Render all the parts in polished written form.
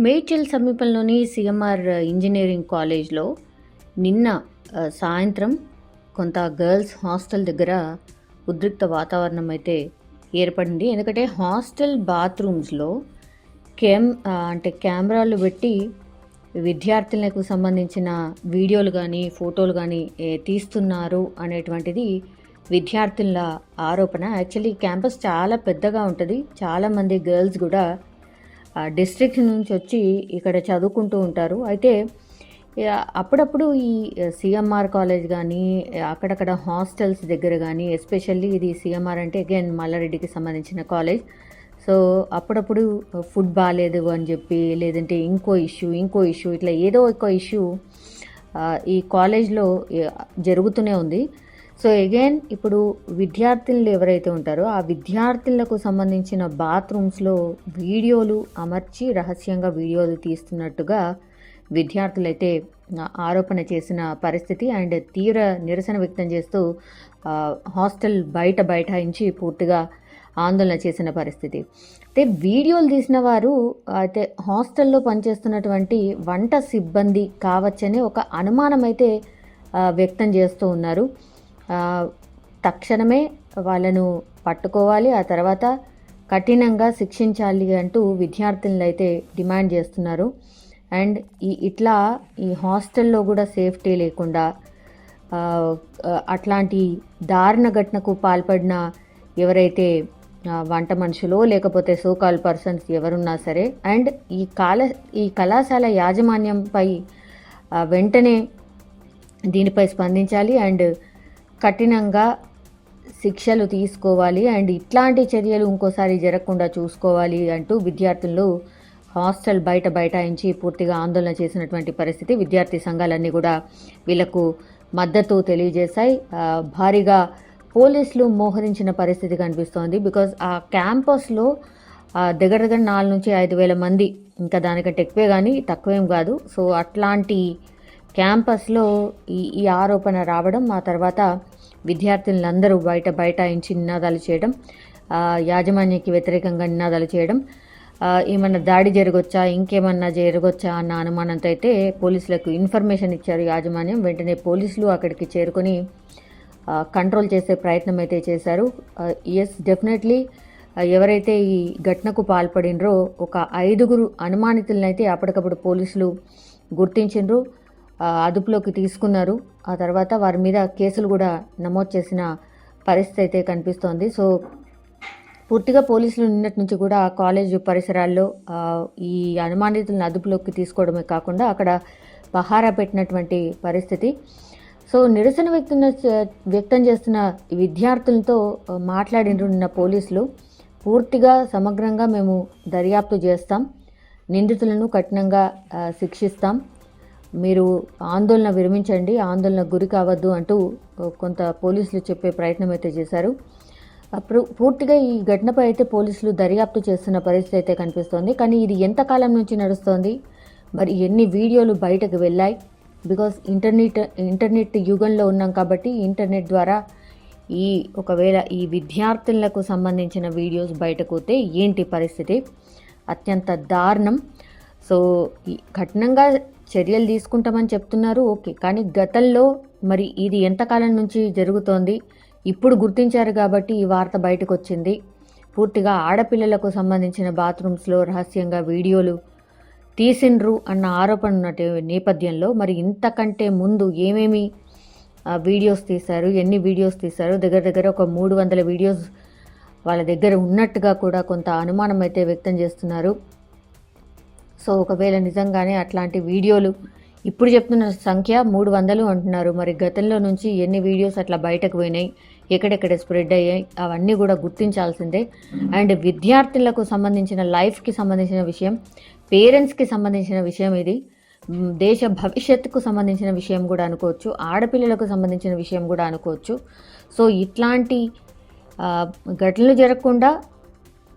మేడ్చల్ సమీపంలోని CMR engineering కాలేజ్లో నిన్న సాయంత్రం కొంత గర్ల్స్ హాస్టల్ దగ్గర ఉద్రిక్త వాతావరణం అయితే ఏర్పడింది. ఎందుకంటే హాస్టల్ బాత్రూమ్స్లో కెమెరాలు పెట్టి విద్యార్థులకు సంబంధించిన వీడియోలు కానీ ఫోటోలు కానీ తీస్తున్నారు అనేటువంటిది విద్యార్థుల ఆరోపణ. యాక్చువల్లీ క్యాంపస్ చాలా పెద్దగా ఉంటుంది. చాలామంది గర్ల్స్ కూడా డిస్ట్రిక్ట్ నుంచి వచ్చి ఇక్కడ చదువుకుంటూ ఉంటారు. అయితే అప్పుడప్పుడు ఈ సిఎంఆర్ కాలేజ్ కానీ అక్కడక్కడ హాస్టల్స్ దగ్గర కానీ, ఎస్పెషల్లీ ఇది సిఎంఆర్ అంటే అగైన్ మల్లారెడ్డికి సంబంధించిన కాలేజ్. సో అప్పుడప్పుడు ఫుడ్ బాగాలేదు అని చెప్పి, లేదంటే ఇంకో ఇష్యూ ఇట్లా ఏదో ఒక ఇష్యూ ఈ కాలేజ్లో జరుగుతూనే ఉంది. సో అగైన్ ఇప్పుడు విద్యార్థులు ఎవరైతే ఉంటారో ఆ విద్యార్థులకు సంబంధించిన బాత్రూమ్స్లో వీడియోలు అమర్చి రహస్యంగా వీడియోలు తీస్తున్నట్టుగా విద్యార్థులైతే ఆరోపణ చేసిన పరిస్థితి. అండ్ తీవ్ర నిరసన వ్యక్తం చేస్తూ హాస్టల్ బైఠాయించి పూర్తిగా ఆందోళన చేసిన పరిస్థితి. అయితే వీడియోలు తీసిన వారు అయితే హాస్టల్లో పనిచేస్తున్నటువంటి వంట సిబ్బంది కావచ్చని ఒక అనుమానం అయితే వ్యక్తం చేస్తూ ఉన్నారు. తక్షణమే వాళ్ళను పట్టుకోవాలి, ఆ తర్వాత కఠినంగా శిక్షించాలి అంటూ విద్యార్థులను అయితే డిమాండ్ చేస్తున్నారు. అండ్ ఇట్లా ఈ హాస్టల్లో కూడా సేఫ్టీ లేకుండా అట్లాంటి దారుణ ఘటనకు పాల్పడిన ఎవరైతే వంట మనుషులో లేకపోతే సోకాల్ పర్సన్స్ ఎవరున్నా సరే, అండ్ ఈ కళాశాల యాజమాన్యంపై వెంటనే దీనిపై స్పందించాలి అండ్ కఠినంగా శిక్షలు తీసుకోవాలి అండ్ ఇట్లాంటి చర్యలు ఇంకోసారి జరగకుండా చూసుకోవాలి అంటూ విద్యార్థులు హాస్టల్ బైఠాయించి పూర్తిగా ఆందోళన చేసినటువంటి పరిస్థితి. విద్యార్థి సంఘాలన్నీ కూడా వీళ్లకు మద్దతు తెలియజేశాయి. భారీగా పోలీసులు మోహరించిన పరిస్థితి కనిపిస్తోంది. బికాజ్ ఆ క్యాంపస్లో దగ్గర 4,000 నుంచి 5,000 మంది, ఇంకా దానికంటే ఎక్కువే కానీ తక్కువేం కాదు. సో అట్లాంటి క్యాంపస్లో ఈ ఆరోపణ రావడం, ఆ తర్వాత విద్యార్థులందరూ బైఠాయించి నినాదాలు చేయడం, యాజమాన్యానికి వ్యతిరేకంగా నినాదాలు చేయడం, ఏమన్నా దాడి జరగొచ్చా ఇంకేమన్నా జరగొచ్చా అన్న అనుమానంతో అయితే పోలీసులకు ఇన్ఫర్మేషన్ ఇచ్చారు యాజమాన్యం. వెంటనే పోలీసులు అక్కడికి చేరుకొని కంట్రోల్ చేసే ప్రయత్నం అయితే చేశారు. ఎస్, డెఫినెట్లీ ఎవరైతే ఈ ఘటనకు పాల్పడినరో ఒక 5 అనుమానితులను అయితే అప్పటికప్పుడు పోలీసులు గుర్తించిండ్రు, అదుపులోకి తీసుకున్నారు. ఆ తర్వాత వారి మీద కేసులు కూడా నమోదు చేసిన పరిస్థితి అయితే కనిపిస్తోంది. సో పూర్తిగా పోలీసులు నిన్నటి నుంచి కూడా కాలేజ్ పరిసరాల్లో ఈ అనుమానితులను అదుపులోకి తీసుకోవడమే కాకుండా అక్కడ పహారా పెట్టినటువంటి పరిస్థితి. సో నిరసన వ్యక్తం చేస్తున్న విద్యార్థులతో మాట్లాడిన నిన్న పోలీసులు పూర్తిగా సమగ్రంగా మేము దర్యాప్తు చేస్తాం, నిందితులను కఠినంగా శిక్షిస్తాం, మీరు ఆందోళన విరమించండి, ఆందోళన గురి కావద్దు అంటూ కొంత పోలీసులు చెప్పే ప్రయత్నం అయితే చేశారు. పూర్తిగా ఈ ఘటనపై అయితే పోలీసులు దర్యాప్తు చేస్తున్న పరిస్థితి అయితే కనిపిస్తోంది. కానీ ఇది ఎంతకాలం నుంచి నడుస్తోంది, మరి ఎన్ని వీడియోలు బయటకు వెళ్ళాయి? బికాస్ ఇంటర్నెట్ యుగంలో ఉన్నాం కాబట్టి ఇంటర్నెట్ ద్వారా ఒకవేళ ఈ విద్యార్థులకు సంబంధించిన వీడియోస్ బయటకు పోతే ఏంటి పరిస్థితి? అత్యంత దారుణం. సో కఠినంగా చర్యలు తీసుకుంటామని చెప్తున్నారు, ఓకే. కానీ గతంలో మరి ఇది ఎంతకాలం నుంచి జరుగుతోంది? ఇప్పుడు గుర్తించారు కాబట్టి ఈ వార్త బయటకు వచ్చింది. పూర్తిగా ఆడపిల్లలకు సంబంధించిన బాత్రూమ్స్లో రహస్యంగా వీడియోలు తీసిండ్రు అన్న ఆరోపణ ఉన్న నేపథ్యంలో మరి ఇంతకంటే ముందు ఏమేమి వీడియోస్ తీశారు, ఎన్ని వీడియోస్ తీశారు? దగ్గర ఒక 300 వీడియోస్ వాళ్ళ దగ్గర ఉన్నట్టుగా కూడా కొంత అనుమానం అయితే వ్యక్తం చేస్తున్నారు. సో ఒకవేళ నిజంగానే అట్లాంటి వీడియోలు ఇప్పుడు చెప్తున్న సంఖ్య 300 అంటున్నారు. మరి గతంలో నుంచి ఎన్ని వీడియోస్ అట్లా బయటకు పోయినాయి, ఎక్కడెక్కడ స్ప్రెడ్ అయ్యాయి, అవన్నీ కూడా గుర్తించాల్సిందే. అండ్ విద్యార్థులకు సంబంధించిన లైఫ్కి సంబంధించిన విషయం, పేరెంట్స్కి సంబంధించిన విషయం ఇది. దేశ భవిష్యత్తుకు సంబంధించిన విషయం కూడా అనుకోవచ్చు, ఆడపిల్లలకు సంబంధించిన విషయం కూడా అనుకోవచ్చు. సో ఇట్లాంటి ఘటనలు జరగకుండా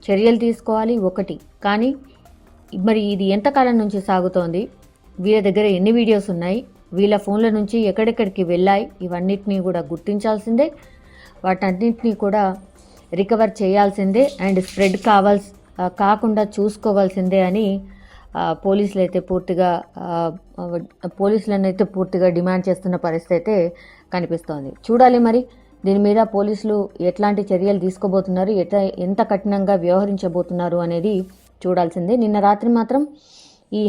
చర్యలు తీసుకోవాలి ఒకటి. కానీ మరి ఇది ఎంతకాలం నుంచి సాగుతోంది, వీళ్ళ దగ్గర ఎన్ని వీడియోస్ ఉన్నాయి, వీళ్ళ ఫోన్ల నుంచి ఎక్కడెక్కడికి వెళ్ళాయి, ఇవన్నిటినీ కూడా గుర్తించాల్సిందే, వాటన్నిటినీ కూడా రికవర్ చేయాల్సిందే అండ్ స్ప్రెడ్ కాకుండా చూసుకోవాల్సిందే అని పోలీసులను అయితే పూర్తిగా డిమాండ్ చేస్తున్న పరిస్థితి అయితే కనిపిస్తోంది. చూడాలి మరి దీని మీద పోలీసులు ఎట్లాంటి చర్యలు తీసుకోబోతున్నారు, ఎంత కఠినంగా వ్యవహరించబోతున్నారు అనేది చూడాల్సిందే. నిన్న రాత్రి మాత్రం ఈ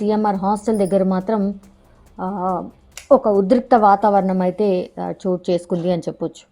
సిఎంఆర్ హాస్టల్ దగ్గర మాత్రం ఒక ఉద్రిక్త వాతావరణం అయితే చోటు చేసుకుంది అని చెప్పొచ్చు.